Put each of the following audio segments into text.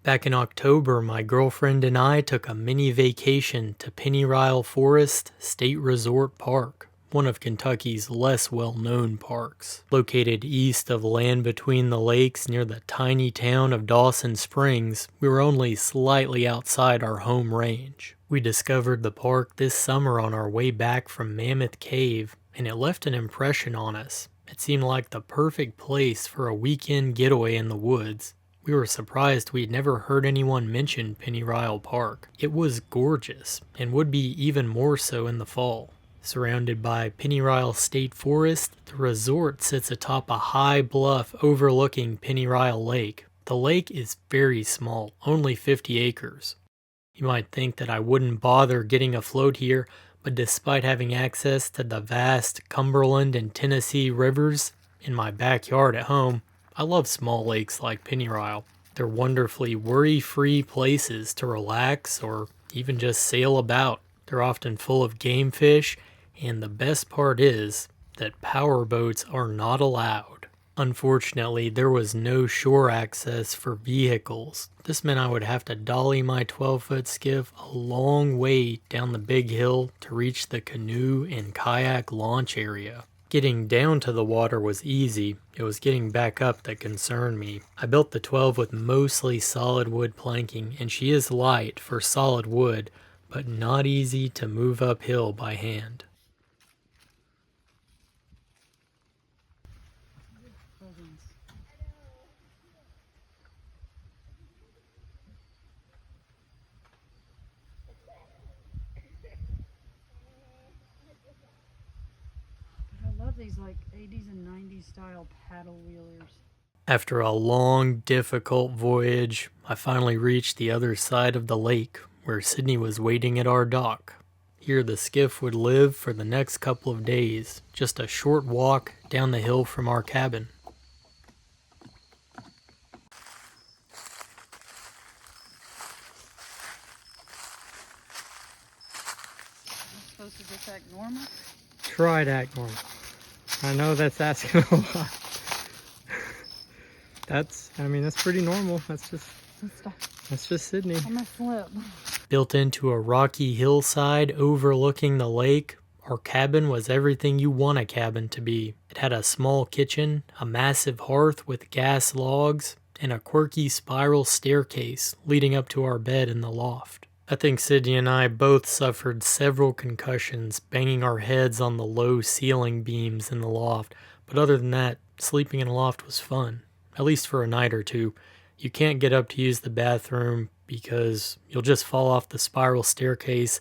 Back in October, my girlfriend and I took a mini vacation to Pennyrile Forest State Resort Park, one of Kentucky's less well-known parks. Located east of Land Between the Lakes near the tiny town of Dawson Springs, we were only slightly outside our home range. We discovered the park this summer on our way back from Mammoth Cave, and it left an impression on us. It seemed like the perfect place for a weekend getaway in the woods. We were surprised we'd never heard anyone mention Pennyrile Park. It was gorgeous, and would be even more so in the fall. Surrounded by Pennyrile State Forest, the resort sits atop a high bluff overlooking Pennyrile Lake. The lake is very small, only 50 acres. You might think that I wouldn't bother getting afloat here, but despite having access to the vast Cumberland and Tennessee rivers in my backyard at home, I love small lakes like Pennyrile. They're wonderfully worry-free places to relax or even just sail about. They're often full of game fish, and the best part is that power boats are not allowed. Unfortunately, there was no shore access for vehicles. This meant I would have to dolly my 12-foot skiff a long way down the big hill to reach the canoe and kayak launch area. Getting down to the water was easy. It was getting back up that concerned me. I built the 12 with mostly solid wood planking, and she is light for solid wood, but not easy to move uphill by hand. I love these like 80s and 90s style paddle wheelers. After a long, difficult voyage, I finally reached the other side of the lake, where Sydney was waiting at our dock. Here the skiff would live for the next couple of days, just a short walk down the hill from our cabin. Am I supposed to just act normal? Try to act normal. I know that's asking a lot. That's pretty normal. That's just Sydney. I'm gonna slip. Built into a rocky hillside overlooking the lake, our cabin was everything you want a cabin to be. It had a small kitchen, a massive hearth with gas logs, and a quirky spiral staircase leading up to our bed in the loft. I think Sydney and I both suffered several concussions banging our heads on the low ceiling beams in the loft, but other than that, sleeping in a loft was fun, at least for a night or two. You can't get up to use the bathroom because you'll just fall off the spiral staircase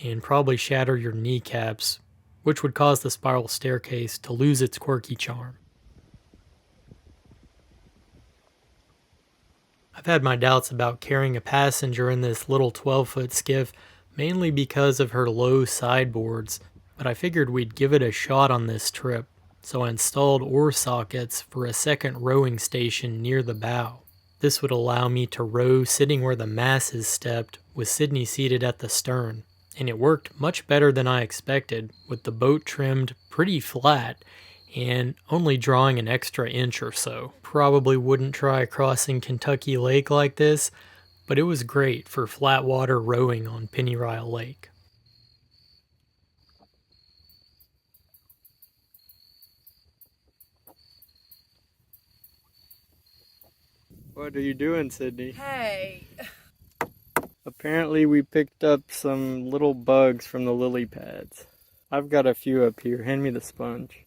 and probably shatter your kneecaps, which would cause the spiral staircase to lose its quirky charm. I've had my doubts about carrying a passenger in this little 12-foot skiff, mainly because of her low sideboards, but I figured we'd give it a shot on this trip, so I installed oar sockets for a second rowing station near the bow. This would allow me to row sitting where the masses stepped, with Sydney seated at the stern, and it worked much better than I expected, with the boat trimmed pretty flat and only drawing an extra inch or so. Probably wouldn't try crossing Kentucky Lake like this, but it was great for flat water rowing on Pennyrile Lake. What are you doing, Sydney? Hey. Apparently we picked up some little bugs from the lily pads. I've got a few up here. Hand me the sponge.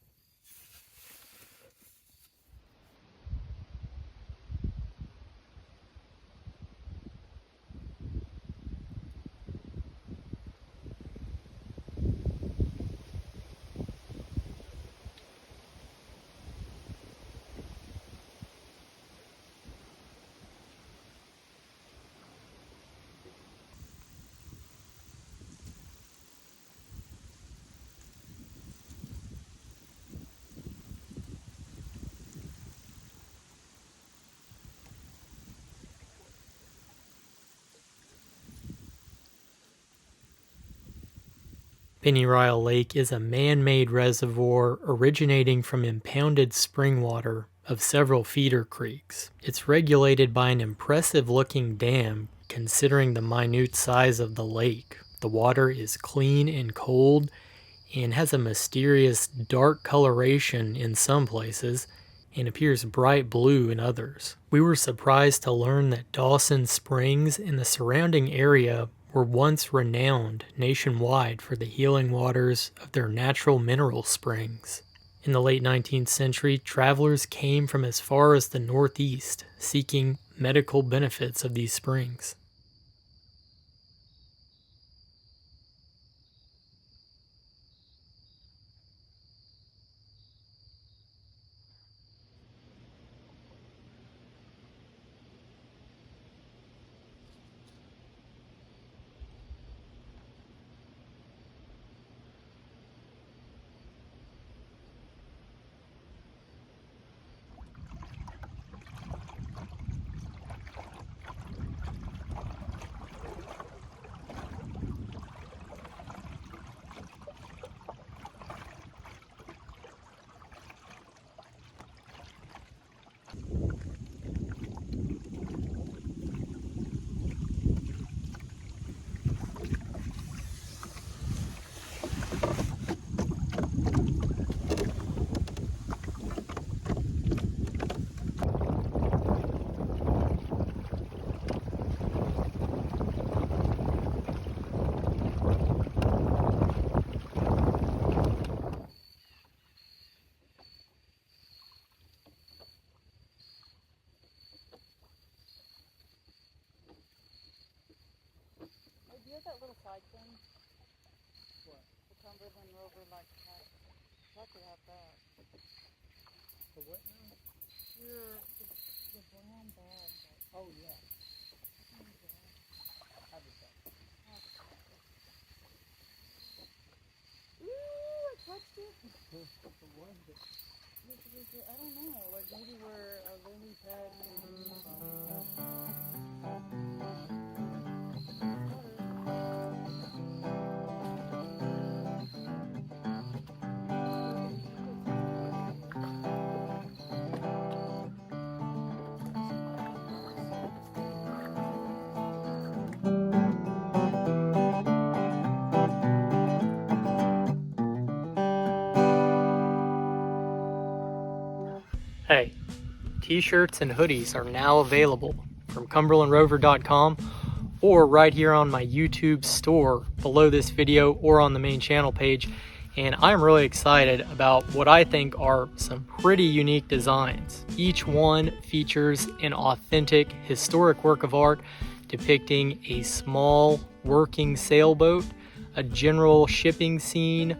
Pennyrile Lake is a man-made reservoir originating from impounded spring water of several feeder creeks. It's regulated by an impressive-looking dam considering the minute size of the lake. The water is clean and cold and has a mysterious dark coloration in some places and appears bright blue in others. We were surprised to learn that Dawson Springs and the surrounding area were once renowned nationwide for the healing waters of their natural mineral springs. In the late 19th century, travelers came from as far as the Northeast seeking medical benefits of these springs. Do you have that little side thing? What? The Cumberland Rover like that. I could have that. The what now? The brown bag. Oh yeah. Have it back. Ooh, I touched it. What was it? I don't know. Like maybe where a lily pad can be. Hey, t-shirts and hoodies are now available from CumberlandRover.com or right here on my YouTube store below this video or on the main channel page. And I'm really excited about what I think are some pretty unique designs. Each one features an authentic historic work of art depicting a small working sailboat, a general shipping scene,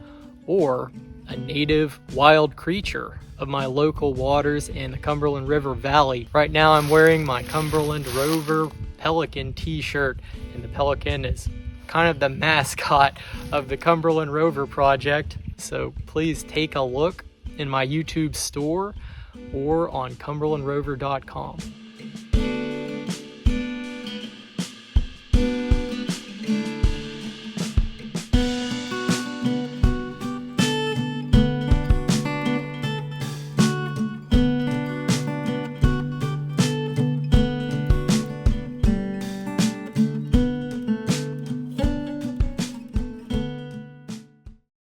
or a native wild creature of my local waters in the Cumberland River Valley. Right now I'm wearing my Cumberland Rover Pelican t-shirt, and the Pelican is kind of the mascot of the Cumberland Rover project. So please take a look in my YouTube store or on CumberlandRover.com.